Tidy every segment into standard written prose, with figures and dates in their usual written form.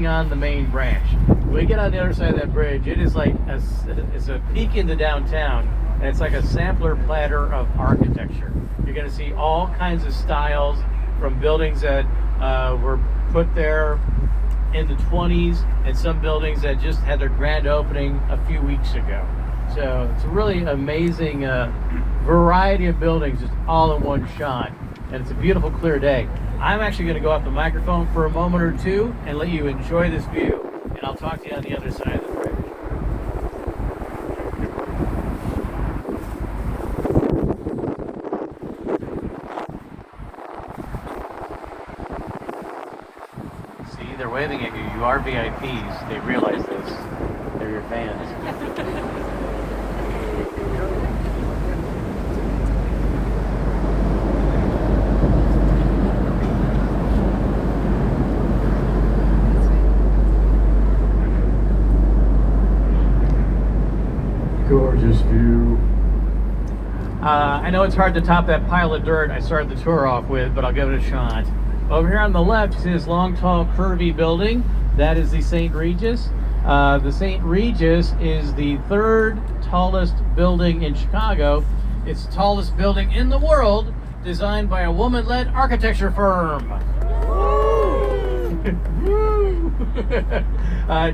on the main branch. When we get on the other side of that bridge, it is like it's a peek into downtown, and it's like a sampler platter of architecture. You're going to see all kinds of styles, from buildings that were put there in the 20s, and some buildings that just had their grand opening a few weeks ago. So it's a really amazing variety of buildings just all in one shot, and it's a beautiful clear day. I'm actually going to go off the microphone for a moment or two and let you enjoy this view, and I'll talk to you on the other side of the bridge. See, they're waving at you. You are VIPs. They realize this. They're your fans. Gorgeous view. I know it's hard to top that pile of dirt I started the tour off with, but I'll give it a shot. Over here on the left, you see this long, tall, curvy building. That is the St. Regis. The St. Regis is the third tallest building in Chicago. It's the tallest building in the world, designed by a woman-led architecture firm.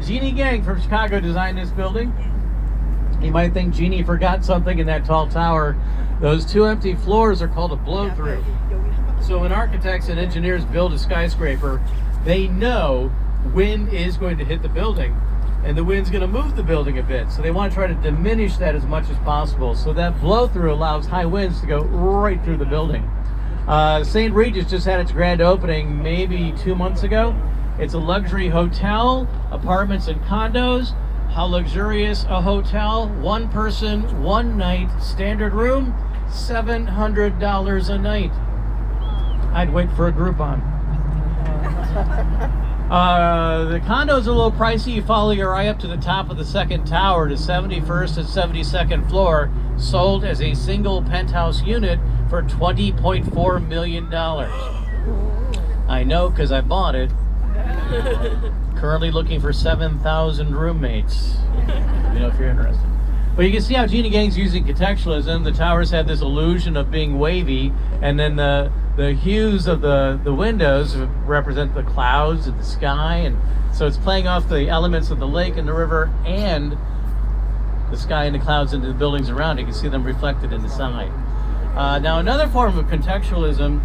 Jeannie Gang from Chicago designed this building. You might think Jeannie forgot something in that tall tower. Those two empty floors are called a blow-through. So when architects and engineers build a skyscraper, they know wind is going to hit the building, and the wind's going to move the building a bit. So they want to try to diminish that as much as possible. So that blow-through allows high winds to go right through the building. St. Regis just had its grand opening maybe 2 months ago. It's a luxury hotel, apartments and condos. How luxurious a hotel, one person, one night, standard room, $700 a night. I'd wait for a Groupon. The condo's a little pricey. You follow your eye up to the top of the second tower to 71st and 72nd floor, sold as a single penthouse unit for $20.4 million. I know, because I bought it. Currently looking for 7,000 roommates, you know, if you're interested. But you can see how Jeannie Gang's using contextualism. The towers had this illusion of being wavy, and then the hues of the windows represent the clouds and the sky, and so it's playing off the elements of the lake and the river and the sky and the clouds into the buildings around. You can see them reflected in the side. Now another form of contextualism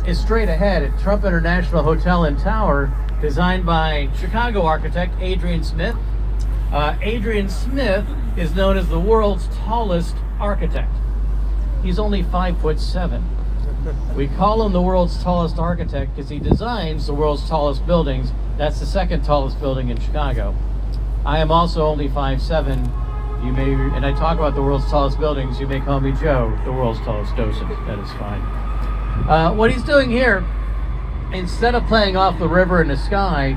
is straight ahead at Trump International Hotel and Tower, designed by Chicago architect Adrian Smith. Adrian Smith is known as the world's tallest architect. He's only 5'7". We call him the world's tallest architect because he designs the world's tallest buildings. That's the second tallest building in Chicago. I am also only 5'7". You may, and I talk about the world's tallest buildings. You may call me Joe, the world's tallest docent. That is fine. What he's doing here, instead of playing off the river and the sky,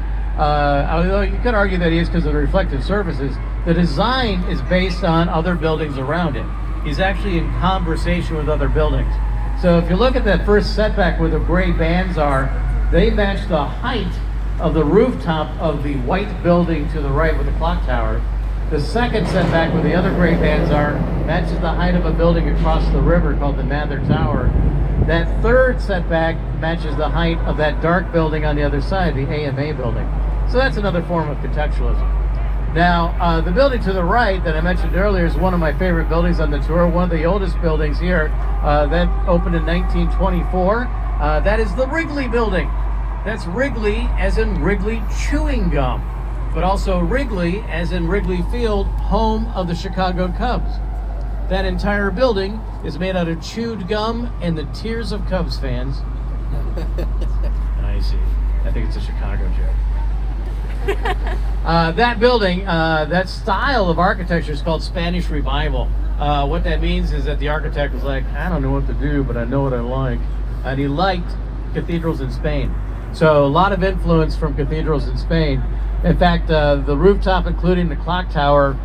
although you could argue that he is because of the reflective surfaces, the design is based on other buildings around it. He's actually in conversation with other buildings. So if you look at that first setback where the gray bands are, they match the height of the rooftop of the white building to the right with the clock tower. The second setback where the other gray bands are matches the height of a building across the river called the Mather Tower. That third setback matches the height of that dark building on the other side, the AMA building. So that's another form of contextualism. Now, the building to the right that I mentioned earlier is one of my favorite buildings on the tour, one of the oldest buildings here. That opened in 1924. That is the Wrigley Building. That's Wrigley as in Wrigley chewing gum, but also Wrigley as in Wrigley Field, home of the Chicago Cubs. That entire building is made out of chewed gum and the tears of Cubs fans. I see. I think it's a Chicago joke. That building, that style of architecture is called Spanish Revival. What that means is that the architect was like, I don't know what to do, but I know what I like. And he liked cathedrals in Spain. So a lot of influence from cathedrals in Spain. In fact, the rooftop, including the clock tower,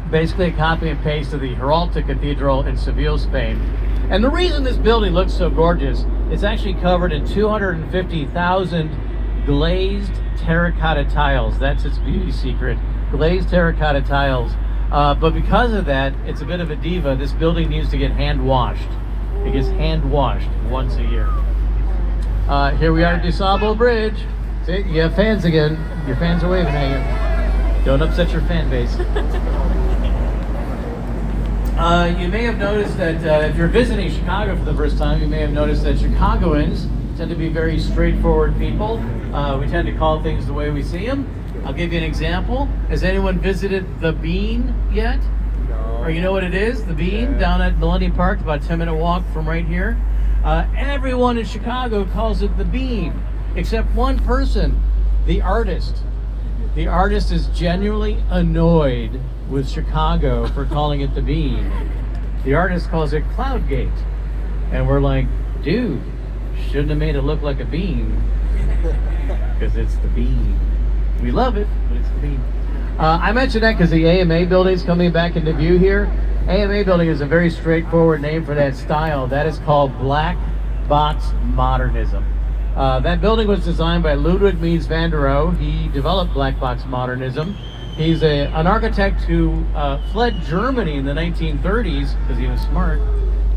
basically a copy and paste of the Heralta Cathedral in Seville, Spain. And the reason this building looks so gorgeous, it's actually covered in 250,000 glazed terracotta tiles. That's its beauty secret. Glazed terracotta tiles. But because of that, it's a bit of a diva. This building needs to get hand washed. It gets hand washed once a year. Here we are at DuSable Bridge. See, you have fans again. Your fans are waving at you. Don't upset your fan base. You may have noticed that if you're visiting Chicago for the first time, you may have noticed that Chicagoans tend to be very straightforward people. We tend to call things the way we see them. I'll give you an example. Has anyone visited the Bean yet? No. Or you know what it is? The Bean down at Millennium Park, about a 10-minute walk from right here. Everyone in Chicago calls it the Bean, except one person, the artist. The artist is genuinely annoyed with Chicago for calling it the Bean. The artist calls it Cloudgate. And we're like, dude, shouldn't have made it look like a bean, because it's the Bean. We love it, but it's the Bean. I mentioned that because the AMA building is coming back into view here. AMA building is a very straightforward name for that style. That is called Black Box Modernism. That building was designed by Ludwig Mies van der Rohe. He developed Black Box Modernism. He's an architect who fled Germany in the 1930s because he was smart,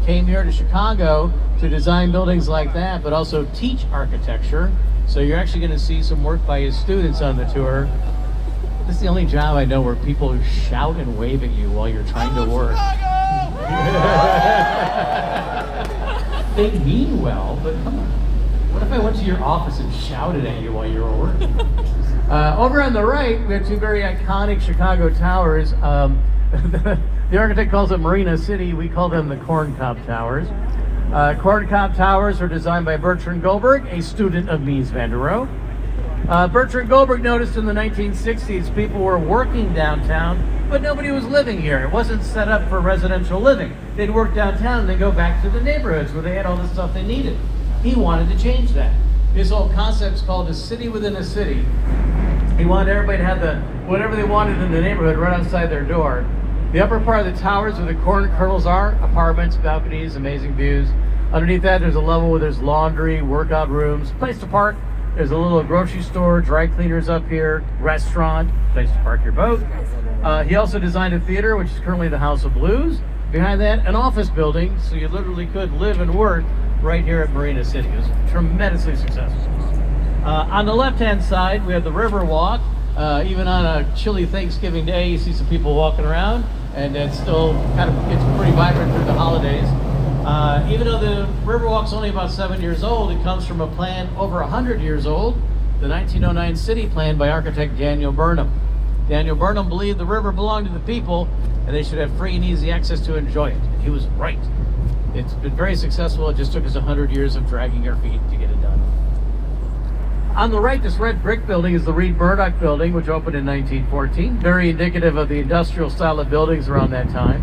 came here to Chicago to design buildings like that, but also teach architecture. So you're actually going to see some work by his students on the tour. This is the only job I know where people shout and wave at you while you're trying to work. They mean well, but come on. What if I went to your office and shouted at you while you were working? Over on the right, we have two very iconic Chicago towers. The architect calls it Marina City. We call them the Corn Cob Towers. Corn Cob Towers were designed by Bertrand Goldberg, a student of Mies van der Rohe. Bertrand Goldberg noticed in the 1960s people were working downtown, but nobody was living here. It wasn't set up for residential living. They'd work downtown and then go back to the neighborhoods where they had all the stuff they needed. He wanted to change that. This whole concept is called a city within a city. He wanted everybody to have whatever they wanted in the neighborhood right outside their door. The upper part of the towers where the corn kernels are, apartments, balconies, amazing views. Underneath that, there's a level where there's laundry, workout rooms, place to park. There's a little grocery store, dry cleaners up here, restaurant, place to park your boat. He also designed a theater, which is currently the House of Blues. Behind that, an office building, so you literally could live and work right here at Marina City. It was tremendously successful. On the left-hand side, we have the River Walk. Even on a chilly Thanksgiving day, you see some people walking around, and it still kind of gets pretty vibrant through the holidays. Even though the Riverwalk's only about 7 years old, it comes from a plan over 100 years old, the 1909 city plan by architect Daniel Burnham. Daniel Burnham believed the river belonged to the people and they should have free and easy access to enjoy it. And he was right. It's been very successful. It just took us 100 years of dragging our feet to get it done. On the right, this red brick building is the Reed Murdoch building, which opened in 1914. Very indicative of the industrial style of buildings around that time.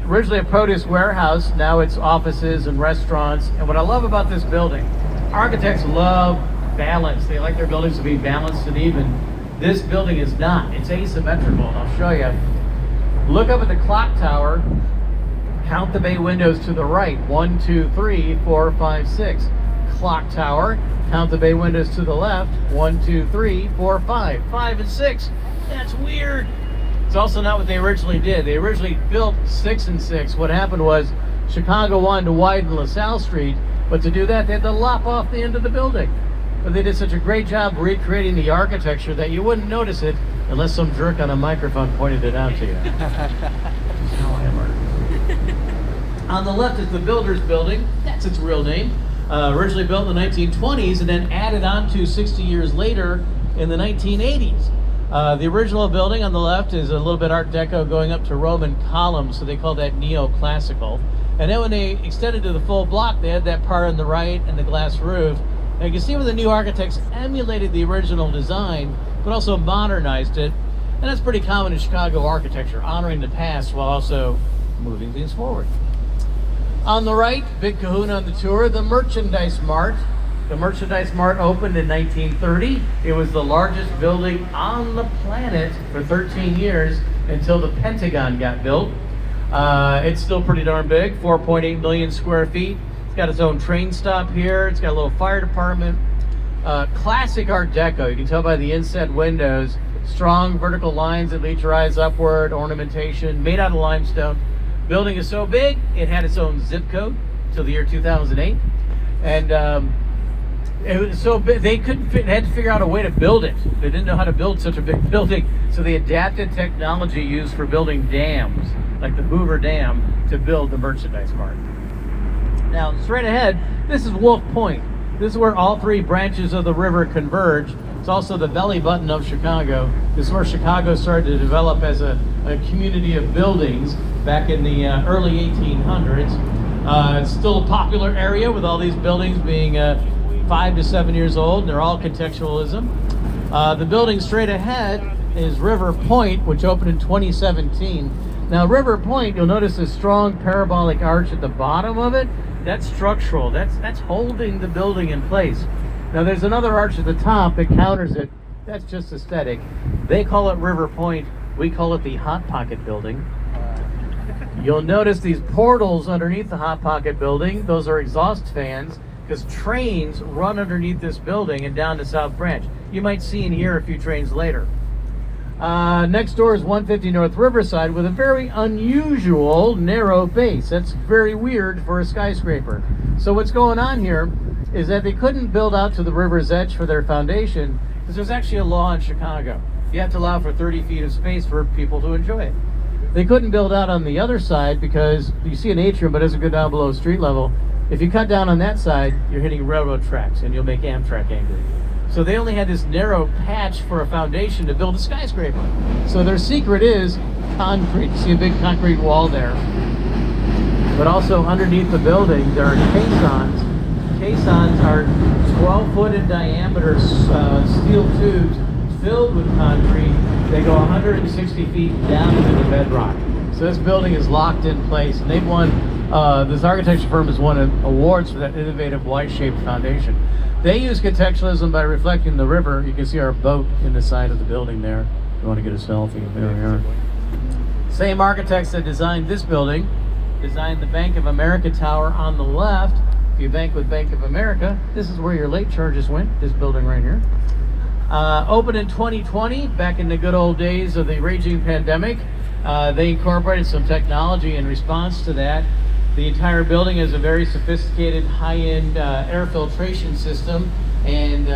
Originally a produce warehouse, now it's offices and restaurants. And what I love about this building, architects love balance. They like their buildings to be balanced and even. This building is not. It's asymmetrical, and I'll show you. Look up at the clock tower, count the bay windows to the right. 1, 2, 3, 4, 5, 6. Clock tower, count the bay windows to the left. 1, 2, 3, 4, 5. 5 and 6. That's weird. It's also not what they originally did. They originally built 6 and 6. What happened was Chicago wanted to widen LaSalle Street, but to do that, they had to lop off the end of the building. But they did such a great job recreating the architecture that you wouldn't notice it unless some jerk on a microphone pointed it out to you. On the left is the Builders Building. That's its real name. Originally built in the 1920s and then added on to 60 years later in the 1980s. The original building on the left is a little bit Art Deco going up to Roman columns, so they call that neoclassical. And then when they extended to the full block, they had that part on the right and the glass roof. Now you can see where the new architects emulated the original design, but also modernized it. And that's pretty common in Chicago architecture, honoring the past while also moving things forward. On the right, big kahuna on the tour, the Merchandise Mart. The Merchandise Mart opened in 1930. It was the largest building on the planet for 13 years until the Pentagon got built. It's still pretty darn big, 4.8 million square feet. It's got its own train stop here. It's got a little fire department. Classic Art Deco. You can tell by the inset windows. Strong vertical lines that lead your eyes upward, ornamentation, made out of limestone. Building is so big, it had its own zip code till the year 2008. And it was so big, they had to figure out a way to build it. They didn't know how to build such a big building, so they adapted technology used for building dams, like the Hoover Dam, to build the merchandise mart. Now, straight ahead, this is Wolf Point. This is where all three branches of the river converge. It's also the belly button of Chicago. This is where Chicago started to develop as a community of buildings back in the early 1800s. It's still a popular area with all these buildings being 5 to 7 years old. They're all contextualism. The building straight ahead is River Point, which opened in 2017. Now, River Point, you'll notice a strong parabolic arch at the bottom of it. That's structural. That's holding the building in place. Now, there's another arch at the top that counters it. That's just aesthetic. They call it River Point. We call it the Hot Pocket Building. You'll notice these portals underneath the Hot Pocket Building. Those are exhaust fans, because trains run underneath this building and down to South Branch. You might see and hear a few trains later. Next door is 150 North Riverside with a very unusual narrow base. That's very weird for a skyscraper. So what's going on here is that they couldn't build out to the river's edge for their foundation, because there's actually a law in Chicago. You have to allow for 30 feet of space for people to enjoy it. They couldn't build out on the other side because you see an atrium, but it doesn't go down below street level. If you cut down on that side, you're hitting railroad tracks and you'll make Amtrak angry. So they only had this narrow patch for a foundation to build a skyscraper. So their secret is concrete. You see a big concrete wall there. But also underneath the building, there are caissons. Caissons are 12-foot in diameter steel tubes filled with concrete. They go 160 feet down into the bedrock. So this building is locked in place. And they've won, this architecture firm has won awards for that innovative Y-shaped foundation. They use contextualism by reflecting the river. You can see our boat in the side of the building there. If you want to get a selfie, there we are. Same architects that designed this building designed the Bank of America Tower on the left. If you bank with Bank of America, this is where your late charges went, this building right here. Opened in 2020, back in the good old days of the raging pandemic. They incorporated some technology in response to that. The entire building has a very sophisticated high-end air filtration system, and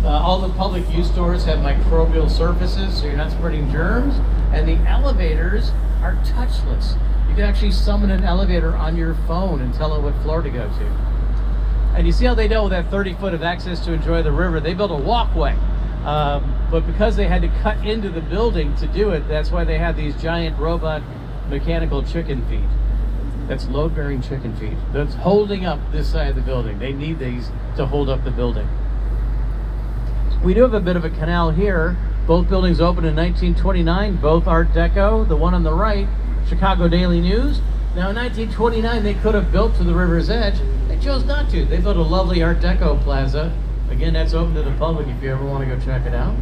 all the public use stores have microbial surfaces, so you're not spreading germs, and the elevators are touchless. You can actually summon an elevator on your phone and tell it what floor to go to. And you see how they dealt with that 30 foot of access to enjoy the river. They built a walkway, but because they had to cut into the building to do it, that's why they have these giant robot mechanical chicken feet. That's load-bearing chicken feet. That's holding up this side of the building. They need these to hold up the building. We do have a bit of a canal here. Both buildings opened in 1929, both Art Deco. The one on the right, Chicago Daily News. Now in 1929, they could have built to the river's edge. They chose not to. They built a lovely Art Deco plaza. Again, that's open to the public if you ever want to go check it out.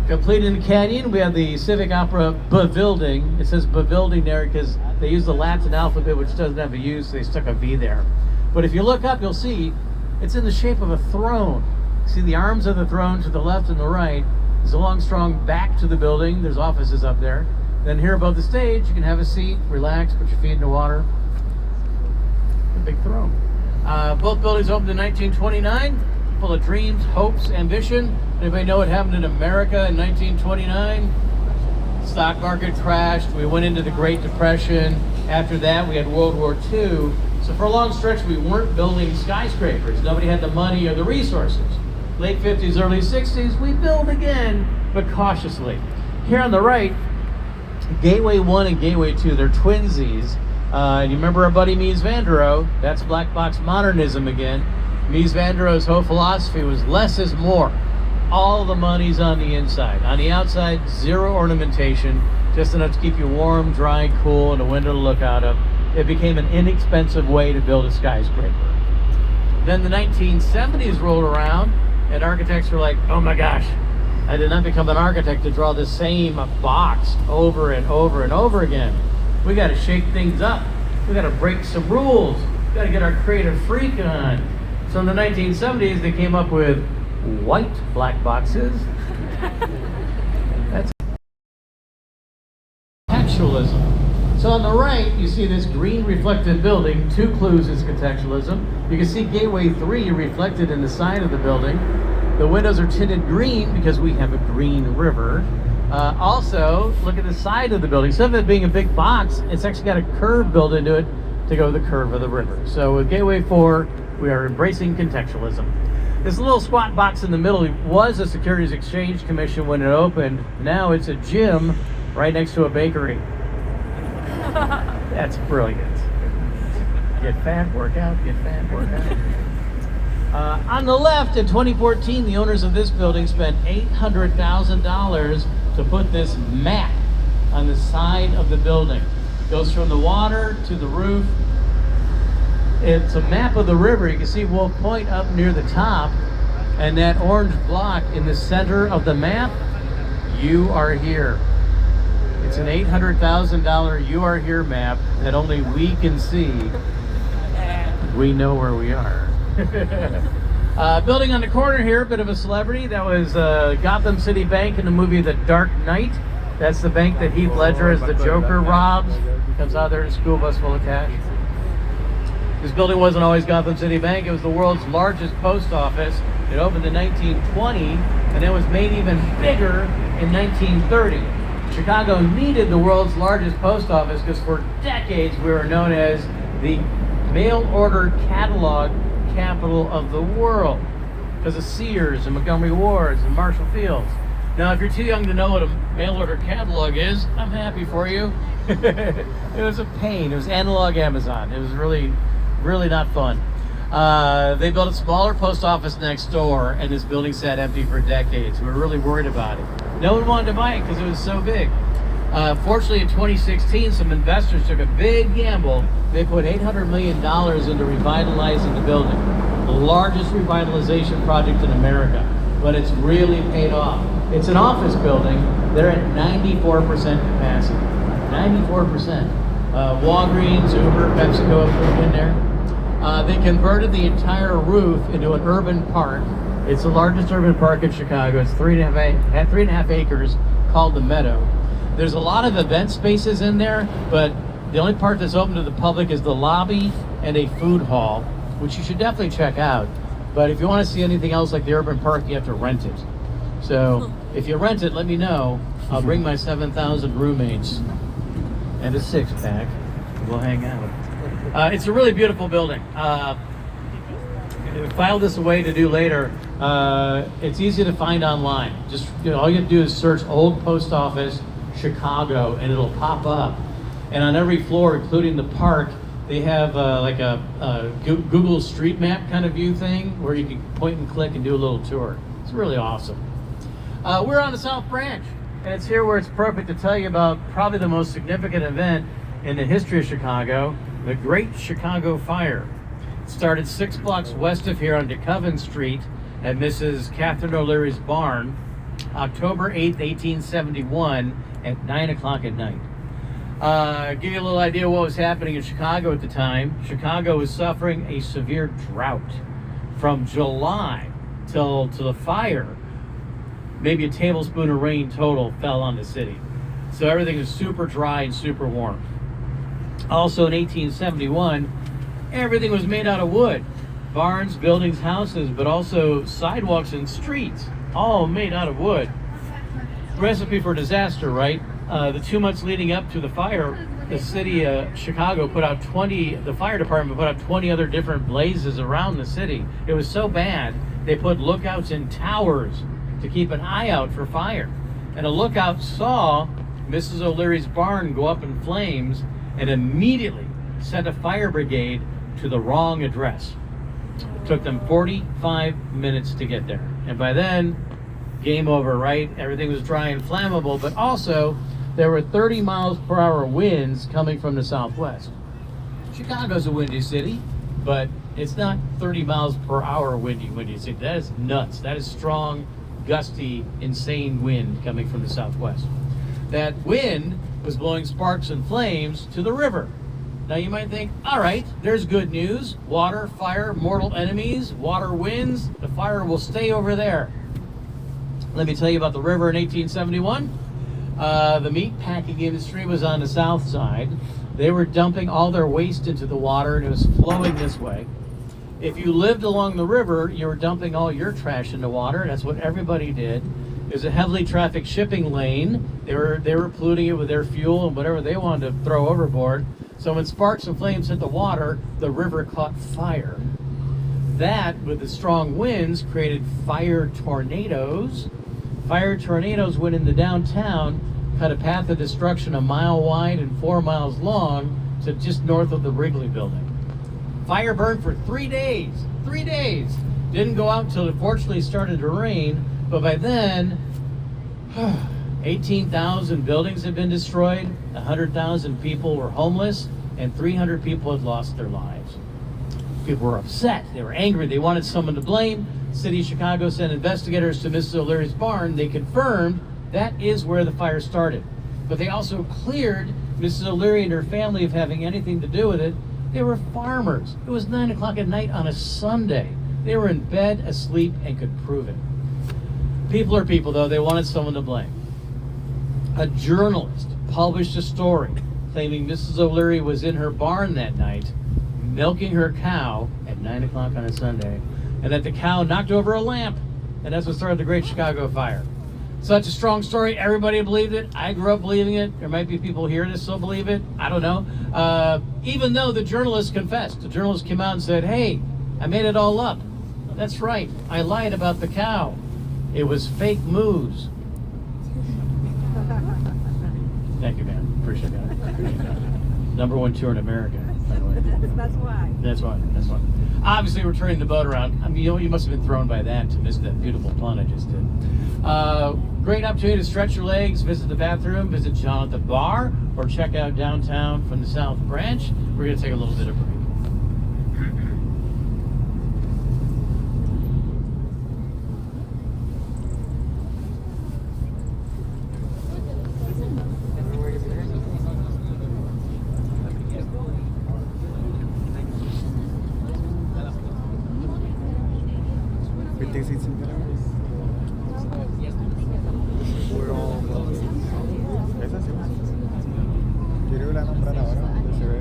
Complete in the canyon, we have the Civic Opera Building. It says Building there because they use the Latin alphabet, which doesn't have a U, so they stuck a V there. But if you look up, you'll see it's in the shape of a throne. See the arms of the throne to the left and the right. There's a long, strong back to the building. There's offices up there. Then here above the stage, you can have a seat, relax, put your feet in the water. A big throne. Both buildings opened in 1929. Full of dreams, hopes, ambition. Anybody know what happened in America in 1929? Stock market crashed. We went into the Great Depression. After that, we had World War II. So for a long stretch, we weren't building skyscrapers. Nobody had the money or the resources. Late 50s, early 60s, we build again, but cautiously. Here on the right, Gateway 1 and Gateway 2, they're twinsies. You remember our buddy Mies van der Rohe? That's black box modernism again. Mies van der Rohe's whole philosophy was less is more. All the money's on the inside. On the outside, zero ornamentation, just enough to keep you warm, dry, cool, and a window to look out of. It became an inexpensive way to build a skyscraper. Then the 1970s rolled around, and architects were like, oh my gosh, I did not become an architect to draw the same box over and over and over again. We got to shake things up. We got to break some rules. We got to get our creative freak on. So in the 1970s, they came up with white black boxes. That's contextualism. So on the right, you see this green reflective building. 2 clues is contextualism. You can see Gateway 3 reflected in the side of the building. The windows are tinted green because we have a green river. Also, look at the side of the building. Instead of it being a big box, it's actually got a curve built into it to go the curve of the river. So with Gateway 4, we are embracing contextualism. This little squat box in the middle was a Securities Exchange Commission when it opened. Now it's a gym right next to a bakery. That's brilliant. Get fat, work out, get fat, work out. On the left, in 2014, the owners of this building spent $800,000 to put this map on the side of the building. It goes from the water to the roof. It's a map of the river. You can see Wolf Point up near the top, and that orange block in the center of the map, you are here. It's an $800,000 you are here map that only we can see. We know where we are. Building on the corner here, a bit of a celebrity. That was Gotham City Bank in the movie The Dark Knight. That's the bank that Heath Ledger as the Joker robs. He comes out there in a school bus full of cash. This building wasn't always Gotham City Bank. It was the world's largest post office. It opened in 1920, and it was made even bigger in 1930. Chicago needed the world's largest post office because for decades we were known as the mail order catalog capital of the world because of Sears and Montgomery Ward's and Marshall Field's. Now, if you're too young to know what a mail order catalog is, I'm happy for you. It was a pain. It was analog Amazon. It was really not fun. They built a smaller post office next door, and this building sat empty for decades. We were really worried about it. No one wanted to buy it because it was so big. Fortunately, in 2016, some investors took a big gamble. They put $800 million into revitalizing the building, the largest revitalization project in America, but it's really paid off. It's an office building. They're at 94% capacity. 94%. Walgreens, Uber, PepsiCo have put in there. They converted the entire roof into an urban park. It's the largest urban park in Chicago. It's 3.5 acres, called the Meadow. There's a lot of event spaces in there, but the only part that's open to the public is the lobby and a food hall, which you should definitely check out. But if you want to see anything else like the urban park, you have to rent it. So if you rent it, let me know. I'll bring my 7,000 roommates and a 6-pack. We'll hang out. It's a really beautiful building. File this away to do later. It's easy to find online. Just all you have to do is search Old Post Office Chicago, and it'll pop up. And on every floor, including the park, they have like a Google Street Map kind of view thing where you can point and click and do a little tour. It's really awesome. We're on the South Branch, and it's here where it's perfect to tell you about probably the most significant event in the history of Chicago, the Great Chicago Fire. It started 6 blocks west of here on DeCoven Street at Mrs. Catherine O'Leary's barn, October 8th, 1871 at 9 o'clock at night. Give you a little idea what was happening in Chicago at the time. Chicago was suffering a severe drought. From July till to the fire, maybe a tablespoon of rain total fell on the city. So everything was super dry and super warm. Also in 1871, everything was made out of wood. Barns, buildings, houses, but also sidewalks and streets, all made out of wood. Recipe for disaster, right? The 2 months leading up to the fire, the city of Chicago the fire department put out 20 other different blazes around the city. It was so bad, they put lookouts in towers to keep an eye out for fire. And a lookout saw Mrs. O'Leary's barn go up in flames and immediately sent a fire brigade to the wrong address. It took them 45 minutes to get there. And by then, game over, right? Everything was dry and flammable, but also there were 30 miles per hour winds coming from the southwest. Chicago's a windy city, but it's not 30 miles per hour windy city. That is nuts. That is strong, gusty, insane wind coming from the southwest. That wind was blowing sparks and flames to the river. Now you might think, all right, there's good news. Water, fire, mortal enemies, water wins. The fire will stay over there. Let me tell you about the river in 1871. The meat packing industry was on the south side. They were dumping all their waste into the water and it was flowing this way. If you lived along the river, you were dumping all your trash into water. That's what everybody did. It was a heavily trafficked shipping lane. They were polluting it with their fuel and whatever they wanted to throw overboard. So when sparks and flames hit the water, the river caught fire. That, with the strong winds, created fire tornadoes. Fire tornadoes went into downtown, cut a path of destruction a mile wide and 4 miles long to just north of the Wrigley building. Fire burned for 3 days. 3 days. Didn't go out until it fortunately started to rain, but by then, 18,000 buildings had been destroyed, 100,000 people were homeless, and 300 people had lost their lives. People were upset. They were angry. They wanted someone to blame. City of Chicago sent investigators to Mrs. O'Leary's barn. They confirmed that is where the fire started. But they also cleared Mrs. O'Leary and her family of having anything to do with it. They were farmers. It was 9 o'clock at night on a Sunday. They were in bed, asleep, and could prove it. People are people, though. They wanted someone to blame. A journalist published a story claiming Mrs. O'Leary was in her barn that night, milking her cow at 9 o'clock on a Sunday, and that the cow knocked over a lamp, and that's what started the Great Chicago Fire. Such a strong story. Everybody believed it. I grew up believing it. There might be people here that still believe it. I don't know. Even though the journalist confessed. The journalist came out and said, hey, I made it all up. That's right. I lied about the cow. It was fake news. Thank you, man. Appreciate that. Appreciate that. #1 tour in America, by the way. That's why. That's why. That's why. Obviously, we're turning the boat around. I mean, you must have been thrown by that to miss that beautiful pun I just did. Great opportunity to stretch your legs, visit the bathroom, visit John at the bar, or check out downtown from the South Branch. We're going to take a little bit of break. Quiero la nombrar ahora donde se ve.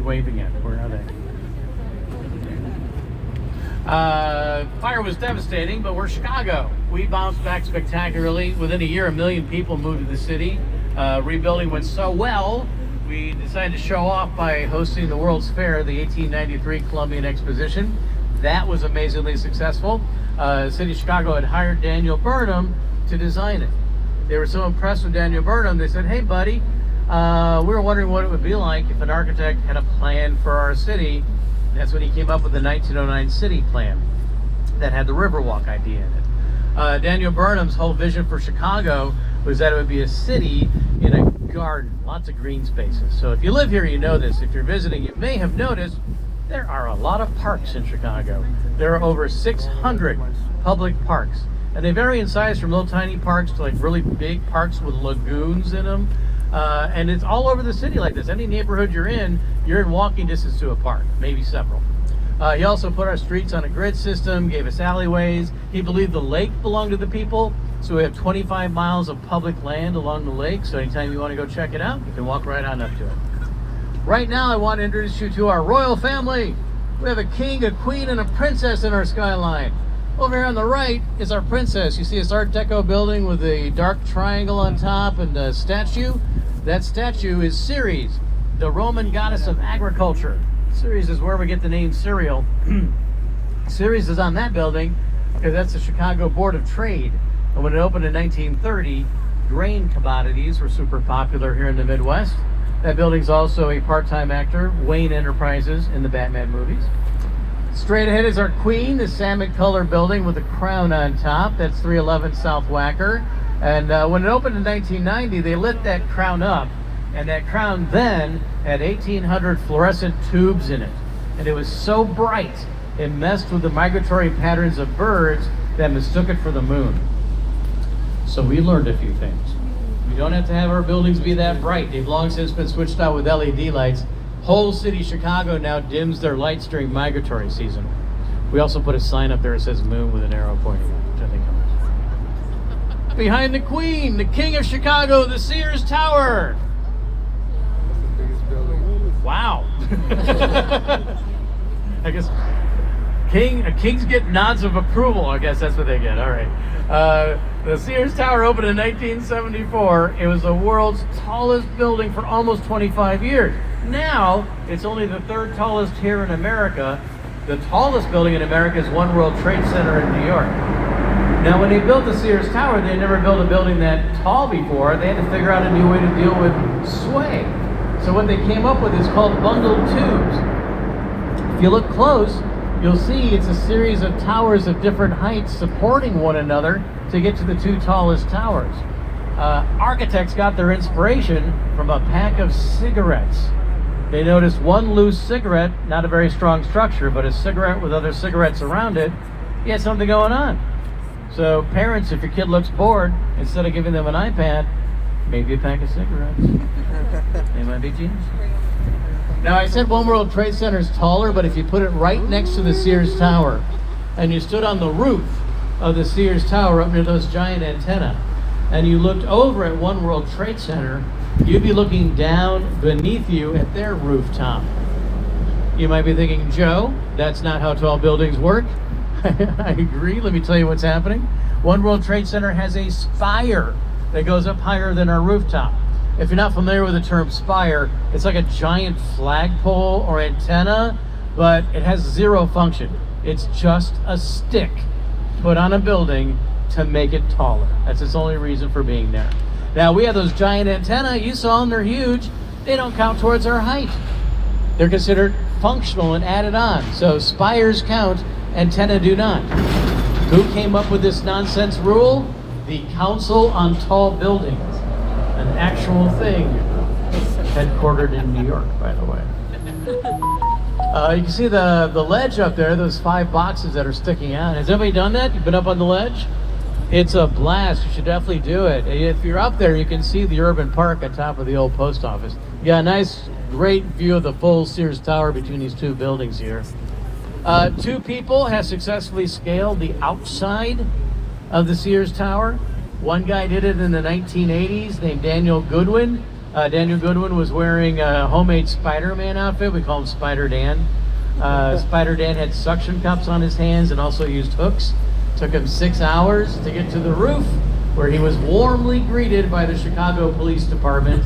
Waving at? Where are they? Fire was devastating, but we're Chicago. We bounced back spectacularly. Within a year, 1 million people moved to the city. Rebuilding went so well, we decided to show off by hosting the World's Fair, the 1893 Columbian Exposition. That was amazingly successful. The city of Chicago had hired Daniel Burnham to design it. They were so impressed with Daniel Burnham, they said, hey buddy, we were wondering what it would be like if an architect had a plan for our city. That's when he came up with the 1909 city plan that had the Riverwalk idea in it. Daniel Burnham's whole vision for Chicago was that it would be a city in a garden, lots of green spaces. So if you live here, you know this. If you're visiting, you may have noticed there are a lot of parks in Chicago. There are over 600 public parks, and they vary in size from little tiny parks to like really big parks with lagoons in them. And it's all over the city like this. Any neighborhood you're in walking distance to a park, maybe several. He also put our streets on a grid system, gave us alleyways. He believed the lake belonged to the people. So we have 25 miles of public land along the lake, so anytime you want to go check it out, you can walk right on up to it. Right now, I want to introduce you to our royal family. We have a king, a queen, and a princess in our skyline. Over here on the right is our princess. You see this Art Deco building with a dark triangle on top and a statue? That statue is Ceres, the Roman goddess of agriculture. Ceres is where we get the name cereal. Ceres is on that building because that's the Chicago Board of Trade. And when it opened in 1930, grain commodities were super popular here in the Midwest. That building's also a part-time actor, Wayne Enterprises, in the Batman movies. Straight ahead is our queen, the salmon color building with a crown on top. That's 311 South Wacker. And when it opened in 1990, they lit that crown up. And that crown then had 1,800 fluorescent tubes in it. And it was so bright, it messed with the migratory patterns of birds that mistook it for the moon. So we learned a few things. We don't have to have our buildings be that bright. They've long since been switched out with LED lights. Whole city Chicago now dims their lights during migratory season. We also put a sign up there that says moon with an arrow pointing out, which I think helps. Behind the queen, the king of Chicago, the Sears Tower. That's the biggest building. Wow. I guess kings get nods of approval. I guess that's what they get. All right. The Sears Tower opened in 1974. It was the world's tallest building for almost 25 years. Now, it's only the third tallest here in America. The tallest building in America is One World Trade Center in New York. Now, when they built the Sears Tower, they never built a building that tall before. They had to figure out a new way to deal with sway. So what they came up with is called bundled tubes. If you look close, you'll see it's a series of towers of different heights supporting one another to get to the two tallest towers. Architects got their inspiration from a pack of cigarettes. They noticed one loose cigarette, not a very strong structure, but a cigarette with other cigarettes around it. You had something going on. So parents, if your kid looks bored, instead of giving them an iPad, maybe a pack of cigarettes. They might be genius. Now, I said One World Trade Center is taller, but if you put it right next to the Sears Tower and you stood on the roof of the Sears Tower up near those giant antennae and you looked over at One World Trade Center, you'd be looking down beneath you at their rooftop. You might be thinking, Joe, that's not how tall buildings work. I agree. Let me tell you what's happening. One World Trade Center has a spire that goes up higher than our rooftop. If you're not familiar with the term spire, it's like a giant flagpole or antenna, but it has zero function. It's just a stick put on a building to make it taller. That's its only reason for being there. Now, we have those giant antennae. You saw them, they're huge. They don't count towards our height. They're considered functional and added on. So spires count, antennae do not. Who came up with this nonsense rule? The Council on Tall Buildings. An actual thing, headquartered in New York, by the way. You can see the ledge up there, those 5 boxes that are sticking out. Has anybody done that? You've been up on the ledge? It's a blast. You should definitely do it. If you're up there, you can see the urban park on top of the old post office. You got a nice, great view of the full Sears Tower between these two buildings here. 2 people have successfully scaled the outside of the Sears Tower. One guy did it in the 1980s, named Daniel Goodwin. Daniel Goodwin was wearing a homemade Spider-Man outfit. We call him Spider Dan. Spider Dan had suction cups on his hands and also used hooks. Took him 6 hours to get to the roof, where he was warmly greeted by the Chicago Police Department.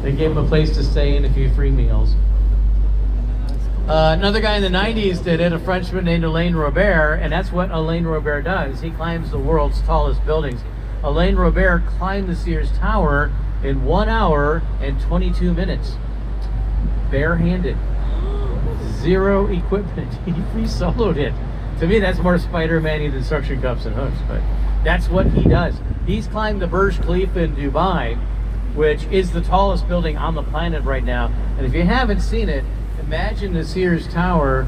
They gave him a place to stay and a few free meals. Another guy in the 90s did it, a Frenchman named Alain Robert, and that's what Alain Robert does. He climbs the world's tallest buildings. Alain Robert climbed the Sears Tower in 1 hour and 22 minutes. Barehanded. Zero equipment. He free soloed it. To me, that's more Spider-Man-y than suction cups and hooks, but that's what he does. He's climbed the Burj Khalifa in Dubai, which is the tallest building on the planet right now. And if you haven't seen it, imagine the Sears Tower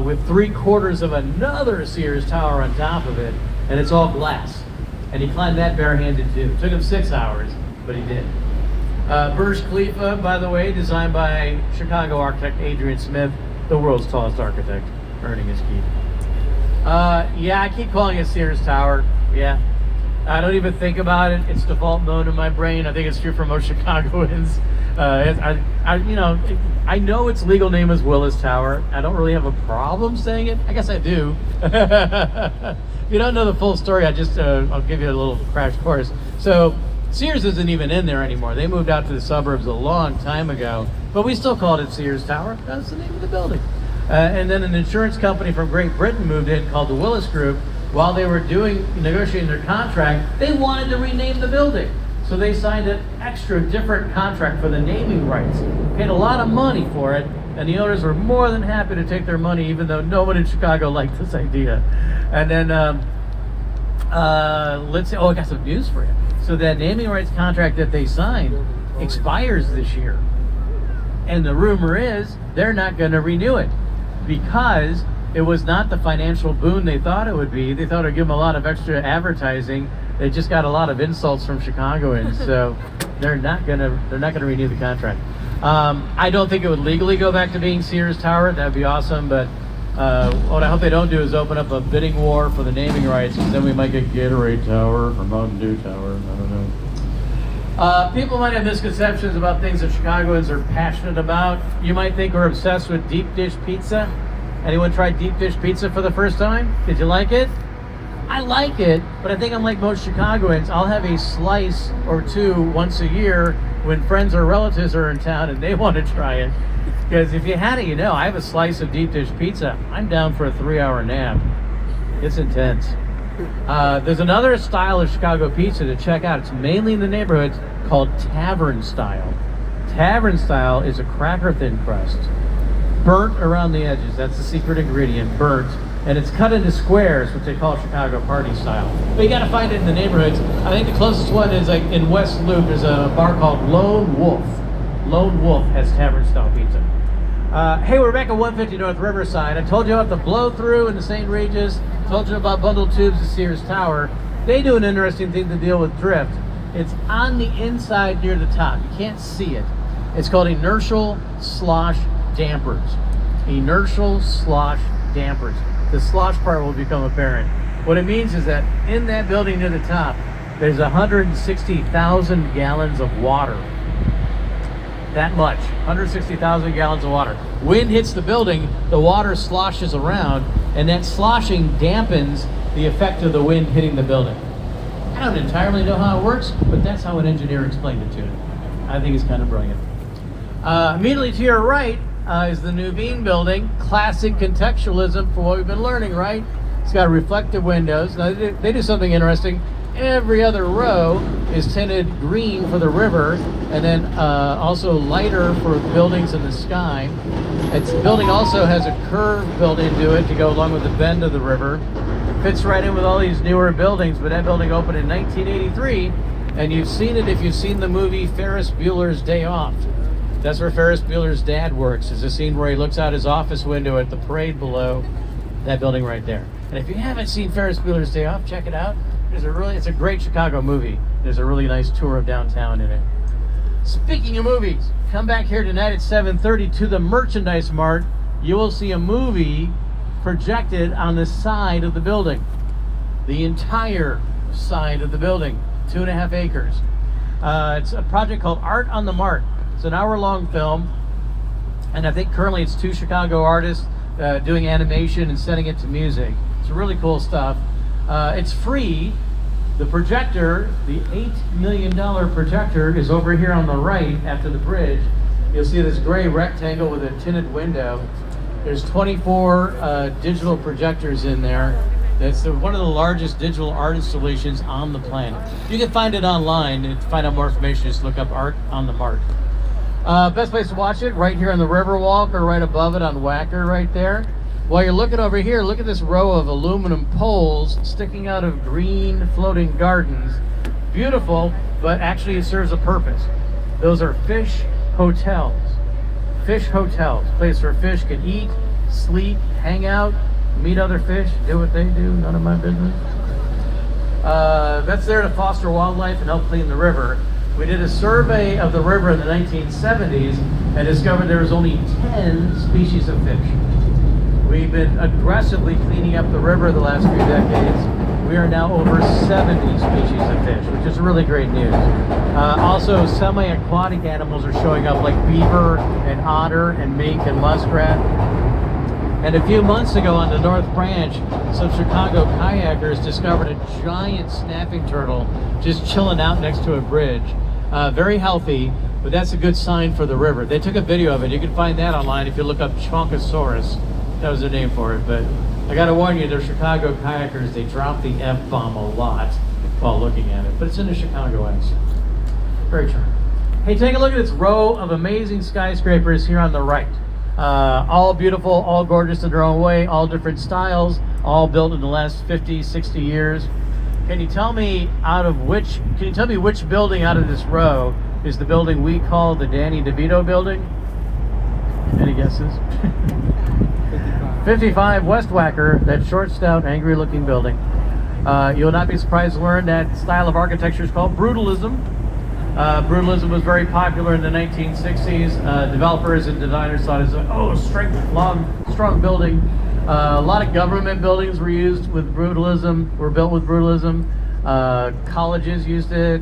with 3/4 of another Sears Tower on top of it, and it's all glass. And he climbed that barehanded too. It took him 6 hours, but he did. Burj Khalifa, by the way, designed by Chicago architect Adrian Smith, the world's tallest architect, earning his keep. Yeah, I keep calling it Sears Tower. Yeah. I don't even think about it. It's default mode in my brain. I think it's true for most Chicagoans. I know its legal name is Willis Tower. I don't really have a problem saying it. I guess I do. If you don't know the full story, I'll give you a little crash course. So Sears isn't even in there anymore. They moved out to the suburbs a long time ago, but we still called it Sears Tower. That's the name of the building. And then an insurance company from Great Britain moved in called the Willis Group. While they were negotiating their contract, they wanted to rename the building. So they signed an extra different contract for the naming rights. Paid a lot of money for it, and the owners were more than happy to take their money, even though no one in Chicago liked this idea. And then, let's say, I got some news for you. So that naming rights contract that they signed expires this year. And the rumor is they're not going to renew it because it was not the financial boon they thought it would be. They thought it would give them a lot of extra advertising. They just got a lot of insults from Chicagoans, so they're not gonna renew the contract. I don't think it would legally go back to being Sears Tower. That'd be awesome, but what I hope they don't do is open up a bidding war for the naming rights, because then we might get Gatorade Tower or Mountain Dew Tower. I don't know. People might have misconceptions about things that Chicagoans are passionate about. You might think we're obsessed with deep dish pizza. Anyone tried deep dish pizza for the first time? Did you like it? I like it, but I think I'm like most Chicagoans. I'll have a slice or two once a year when friends or relatives are in town and they want to try it. Because if you had it, I have a slice of deep dish pizza. I'm down for a 3-hour nap. It's intense. There's another style of Chicago pizza to check out. It's mainly in the neighborhoods called tavern style. Tavern style is a cracker thin crust, burnt around the edges. That's the secret ingredient, burnt. And it's cut into squares, which they call Chicago party style. But you gotta find it in the neighborhoods. I think the closest one is like in West Loop, there's a bar called Lone Wolf. Lone Wolf has tavern style pizza. Hey, we're back at 150 North Riverside. I told you about the blow through in the St. Regis. Told you about bundled tubes at Sears Tower. They do an interesting thing to deal with drift. It's on the inside near the top. You can't see it. It's called inertial slosh dampers. Inertial slosh dampers. The slosh part will become apparent. What it means is that in that building near the top, there's 160,000 gallons of water. That much, 160,000 gallons of water. Wind hits the building, the water sloshes around, and that sloshing dampens the effect of the wind hitting the building. I don't entirely know how it works, but that's how an engineer explained it to me. I think it's kind of brilliant. Immediately to your right, is the New Bean building. Classic contextualism for what we've been learning, right? It's got reflective windows. Now they do something interesting. Every other row is tinted green for the river, and then also lighter for buildings in the sky. Its building also has a curve built into it to go along with the bend of the river. Fits right in with all these newer buildings, but that building opened in 1983, and you've seen it if you've seen the movie Ferris Bueller's Day Off. That's where Ferris Bueller's dad works. There's a scene where he looks out his office window at the parade below. That building right there. And if you haven't seen Ferris Bueller's Day Off, check it out. It's a great Chicago movie. There's a really nice tour of downtown in it. Speaking of movies, come back here tonight at 7:30 to the Merchandise Mart. You will see a movie projected on the side of the building. The entire side of the building, 2.5 acres. It's a project called Art on the Mart. It's an hour-long film, and I think currently it's 2 Chicago artists doing animation and setting it to music. It's really cool stuff. It's free. The projector, the $8 million projector, is over here on the right after the bridge. You'll see this gray rectangle with a tinted window. There's 24 digital projectors in there. It's one of the largest digital art installations on the planet. You can find it online, and to find out more information, just look up Art on the Mart. Best place to watch it, right here on the Riverwalk or right above it on Wacker right there. While you're looking over here, look at this row of aluminum poles sticking out of green floating gardens. Beautiful, but actually it serves a purpose. Those are fish hotels. Fish hotels, place where fish can eat, sleep, hang out, meet other fish, do what they do, none of my business. That's there to foster wildlife and help clean the river. We did a survey of the river in the 1970s and discovered there was only 10 species of fish. We've been aggressively cleaning up the river the last few decades. we are now over 70 species of fish, which is really great news. Also, semi-aquatic animals are showing up like beaver and otter and mink and muskrat. And a few months ago on the North Branch, some Chicago kayakers discovered a giant snapping turtle just chilling out next to a bridge. Very healthy, but that's a good sign for the river. They took a video of it. You can find that online if you look up Chonkosaurus. That was their name for it. But I gotta warn you, they're Chicago kayakers. They drop the F-bomb a lot while looking at it. But it's in a Chicago accent. Very true. Hey, take a look at this row of amazing skyscrapers here on the right. All beautiful, all gorgeous in their own way, all different styles, all built in the last 50, 60 years. Can you tell me which building out of this row is the building we call the Danny DeVito building? Any guesses? 55 West Wacker, that short, stout, angry-looking building. You'll not be surprised to learn that style of architecture is called brutalism. Brutalism was very popular in the 1960s. Developers and designers thought it was strong building. A lot of government buildings were used with brutalism, were built with brutalism. Colleges used it,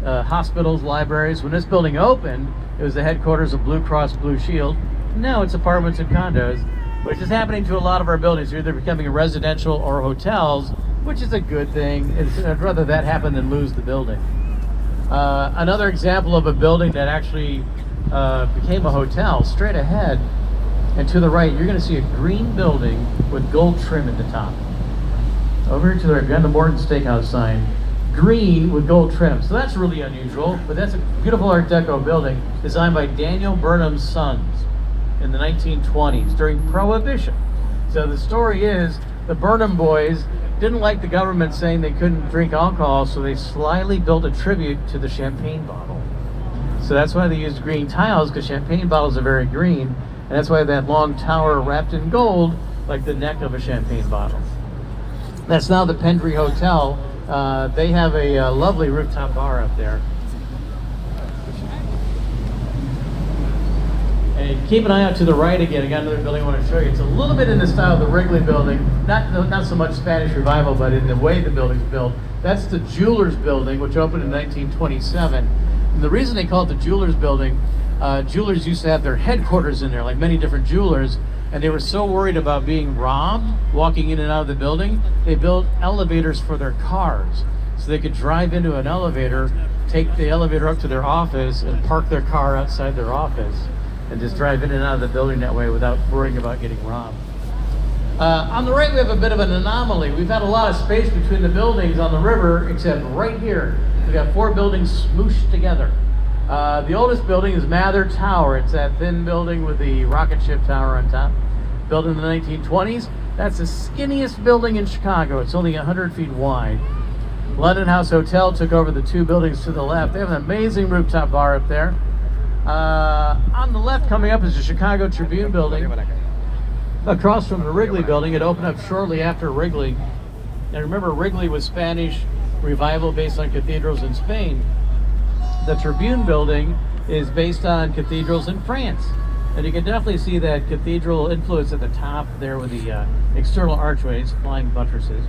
hospitals, libraries. When this building opened, it was the headquarters of Blue Cross Blue Shield. Now it's apartments and condos, which is happening to a lot of our buildings. They're either becoming residential or hotels, which is a good thing. I'd rather that happen than lose the building. Another example of a building that actually became a hotel, straight ahead and to the right, you're going to see a green building with gold trim at the top. Over here to the right, behind the Morton Steakhouse sign, green with gold trim. So that's really unusual, but that's a beautiful Art Deco building designed by Daniel Burnham's sons in the 1920s during Prohibition. So the story is the Burnham boys didn't like the government saying they couldn't drink alcohol, so they slyly built a tribute to the champagne bottle. So that's why they used green tiles, because champagne bottles are very green, and that's why that long tower wrapped in gold, like the neck of a champagne bottle. That's now the Pendry Hotel. They have a lovely rooftop bar up there. And keep an eye out to the right again. I got another building I want to show you. It's a little bit in the style of the Wrigley building. Not so much Spanish Revival, but in the way the building's built. That's the Jewelers building, which opened in 1927. And the reason they call it the Jewelers building, jewelers used to have their headquarters in there, like many different jewelers, and they were so worried about being robbed walking in and out of the building, they built elevators for their cars. So they could drive into an elevator, take the elevator up to their office, and park their car outside their office, and just drive in and out of the building that way without worrying about getting robbed. On the right, we have a bit of an anomaly. We've had a lot of space between the buildings on the river, except right here, we've got 4 buildings smooshed together. The oldest building is Mather Tower. It's that thin building with the rocket ship tower on top. Built in the 1920s. That's the skinniest building in Chicago. It's only 100 feet wide. London House Hotel took over the 2 buildings to the left. They have an amazing rooftop bar up there. On the left coming up is the Chicago Tribune building. Across from the Wrigley building. It opened up shortly after Wrigley. And remember, Wrigley was Spanish Revival based on cathedrals in Spain. The Tribune building is based on cathedrals in France. And you can definitely see that cathedral influence at the top there with the external archways, flying buttresses.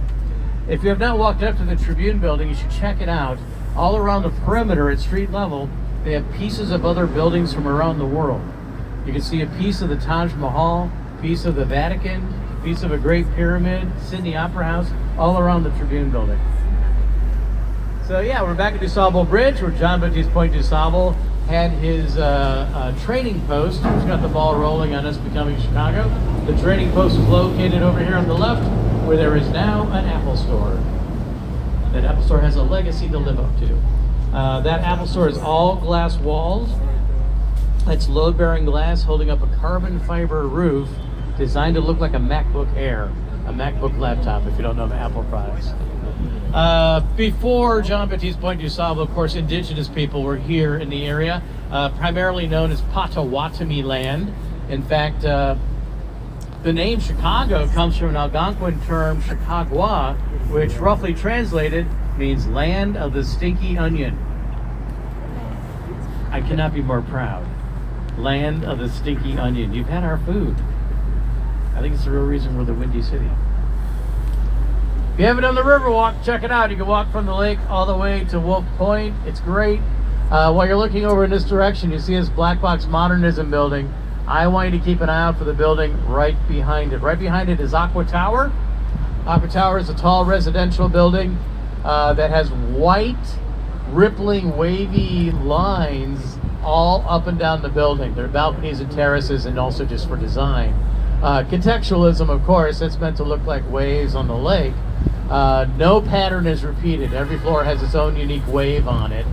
If you have not walked up to the Tribune building, you should check it out. All around the perimeter at street level, they have pieces of other buildings from around the world. You can see a piece of the Taj Mahal, a piece of the Vatican, a piece of a Great Pyramid, Sydney Opera House, all around the Tribune building. So yeah, we're back at DuSable Bridge, where John Baptiste Point DuSable had his training post, which got the ball rolling on us becoming Chicago. The training post is located over here on the left, where there is now an Apple Store. That Apple Store has a legacy to live up to. That Apple Store is all glass walls. It's load-bearing glass holding up a carbon fiber roof designed to look like a MacBook Air, a MacBook laptop, if you don't know the Apple products. Before John Baptiste Point DuSable, of course, indigenous people were here in the area, primarily known as Potawatomi land. In fact, the name Chicago comes from an Algonquin term, Chicagua, which roughly translated means land of the stinky onion. I cannot be more proud. Land of the stinky onion. You've had our food. I think it's the real reason we're the Windy City. If you haven't done the Riverwalk, check it out. You can walk from the lake all the way to Wolf Point. It's great. While you're looking over in this direction, you see this black box modernism building. I want you to keep an eye out for the building right behind it. Right behind it is Aqua Tower. Aqua Tower is a tall residential building that has white, rippling, wavy lines all up and down the building. There are balconies and terraces, and also just for design. Contextualism, of course, it's meant to look like waves on the lake. No pattern is repeated. Every floor has its own unique wave on it.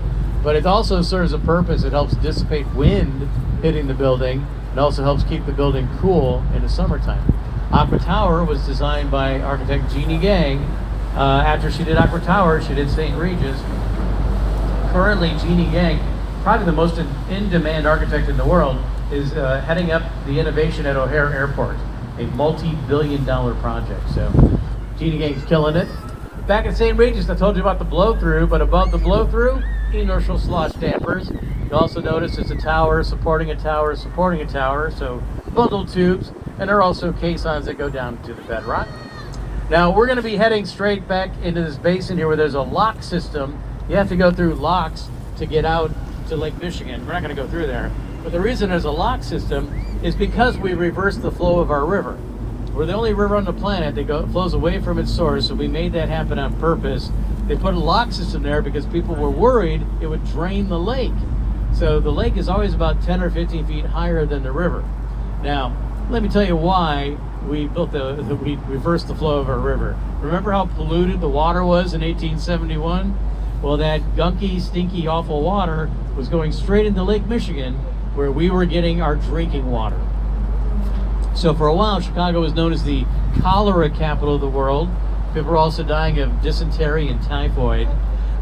But it also serves a purpose. It helps dissipate wind hitting the building. It also helps keep the building cool in the summertime. Aqua Tower was designed by architect Jeannie Gang. After she did Aqua Tower, she did St. Regis. Currently, Jeannie Gang, probably the most in-demand architect in the world, is heading up the innovation at O'Hare Airport, a multi-billion-dollar project. So Jeannie Gang's killing it. Back at St. Regis, I told you about the blow-through, but above the blow-through, inertial slosh dampers. You also notice it's a tower supporting a tower supporting a tower, so bundled tubes, and there are also caissons that go down to the bedrock. Now we're going to be heading straight back into this basin here where there's a lock system. You have to go through locks to get out to Lake Michigan. We're not going to go through there. But the reason there's a lock system is because we reversed the flow of our river. We're the only river on the planet that flows away from its source, so we made that happen on purpose. They put a lock system there because people were worried it would drain the lake. So the lake is always about 10 or 15 feet higher than the river. Now, let me tell you why we reversed the flow of our river. Remember how polluted the water was in 1871? Well, that gunky, stinky, awful water was going straight into Lake Michigan, where we were getting our drinking water. So for a while, Chicago was known as the cholera capital of the world. People were also dying of dysentery and typhoid.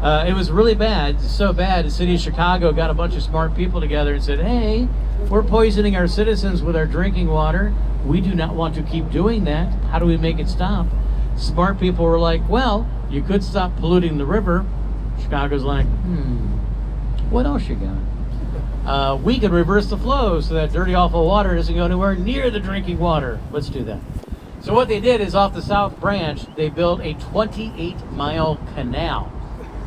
It was really bad, so bad, the city of Chicago got a bunch of smart people together and said, hey, we're poisoning our citizens with our drinking water. We do not want to keep doing that. How do we make it stop? Smart people were like, well, you could stop polluting the river. Chicago's like, what else you got? We could reverse the flow so that dirty, awful water doesn't go anywhere near the drinking water. Let's do that. So what they did is off the South Branch, they built a 28-mile canal,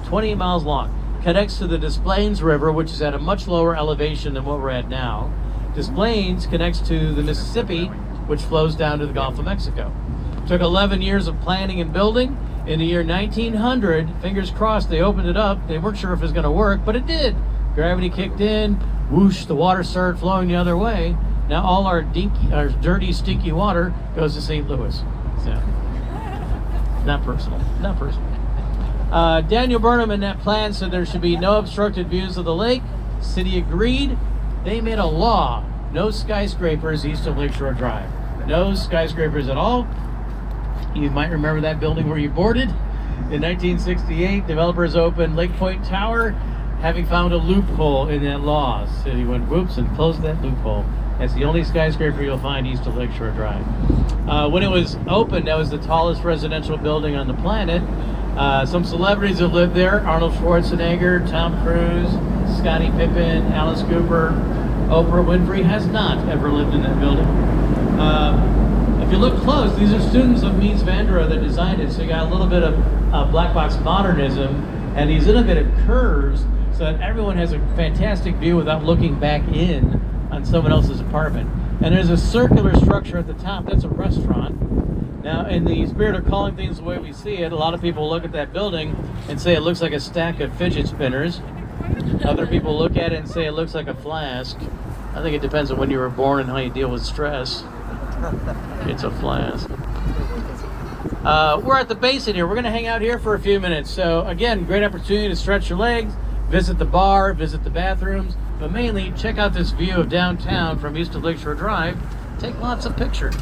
28 miles long. Connects to the Des Plaines River, which is at a much lower elevation than what we're at now. Des Plaines connects to the Mississippi, which flows down to the Gulf of Mexico. Took 11 years of planning and building. In the year 1900, fingers crossed, they opened it up. They weren't sure if it was going to work, but it did. Gravity kicked in, whoosh, the water started flowing the other way. Now all our dirty, stinky water goes to St. Louis. So, not personal, not personal. Daniel Burnham in that plan said there should be no obstructed views of the lake. City agreed. They made a law. No skyscrapers east of Lakeshore Drive. No skyscrapers at all. You might remember that building where you boarded. In 1968, developers opened Lake Point Tower, having found a loophole in that law. So he went whoops and closed that loophole. That's the only skyscraper you'll find east of Lakeshore Drive. When it was opened, that was the tallest residential building on the planet. Some celebrities have lived there. Arnold Schwarzenegger, Tom Cruise, Scottie Pippen, Alice Cooper. Oprah Winfrey has not ever lived in that building. If you look close, these are students of Mies van der Rohe that designed it. So you got a little bit of black box modernism and these innovative curves so that everyone has a fantastic view without looking back in on someone else's apartment. And there's a circular structure at the top. That's a restaurant. Now, in the spirit of calling things the way we see it, a lot of people look at that building and say it looks like a stack of fidget spinners. Other people look at it and say it looks like a flask. I think it depends on when you were born and how you deal with stress. It's a flask. We're at the basin here. We're going to hang out here for a few minutes. So again, great opportunity to stretch your legs, visit the bar, visit the bathrooms, but mainly check out this view of downtown from east of Lakeshore Drive. Take lots of pictures.